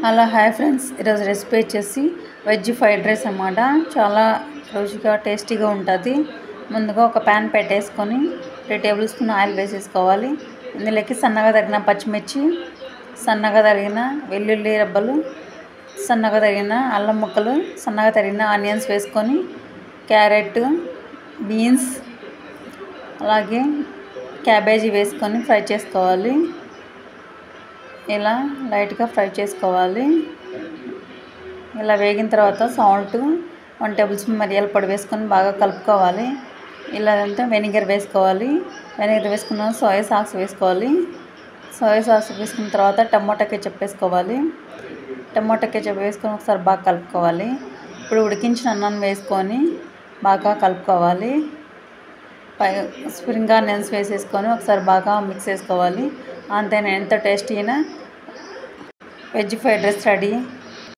Hello hi friends, ఈరోజు recipe వచ్చేసి veg fried rice అన్నమాట. చాలా రుచిగా టేస్టీగా ఉంటుంది. ముందుగా ఒక ప్యాన్ పెట్టేసుకొని 3 టేబుల్ స్పూన్ ఆయిల్ వేసేసుకోవాలి. ఇందులోకి సన్నగా తరిగిన పచ్చిమిర్చి, సన్నగా తరిగిన వెల్లుల్లి రెబ్బలు, సన్నగా తరిగిన అల్లం ముక్కలు, సన్నగా తరిగిన ఆనియన్స్ వేసుకొని క్యారెట్, బీన్స్ అలాగే క్యాబేజీ వేసుకొని ఫ్రై చేసుకోవాలి. ఇలా లైట్గా ఫ్రై చేసుకోవాలి. ఇలా వేగిన తర్వాత సాల్ట్ 1 టేబుల్ స్పూన్ మిరియాల పొడి వేసుకొని బాగా కలుపుకోవాలి. ఇలా అంతా వెనిగర్ వేసుకోవాలి. వెనిగర్ వేసుకున్న సోయా సాస్ వేసుకోవాలి. సోయా సాస్ వేసుకున్న తర్వాత టమోటా కెచప్ వేసుకోవాలి. టమోటా కెచప్ వేసుకొని ఒకసారి బాగా కలుపుకోవాలి. ఇప్పుడు ఉడికించిన అన్నాన్ని వేసుకొని బాగా కలుపుకోవాలి. స్ప్రింగ్ ఆనియన్స్ వేసేసుకొని ఒకసారి బాగా మిక్స్ చేసుకోవాలి. అంతేనా, ఎంత టేస్టీ అయినా వెజ్ ఫ్రైడ్ రైస్ రెడీ.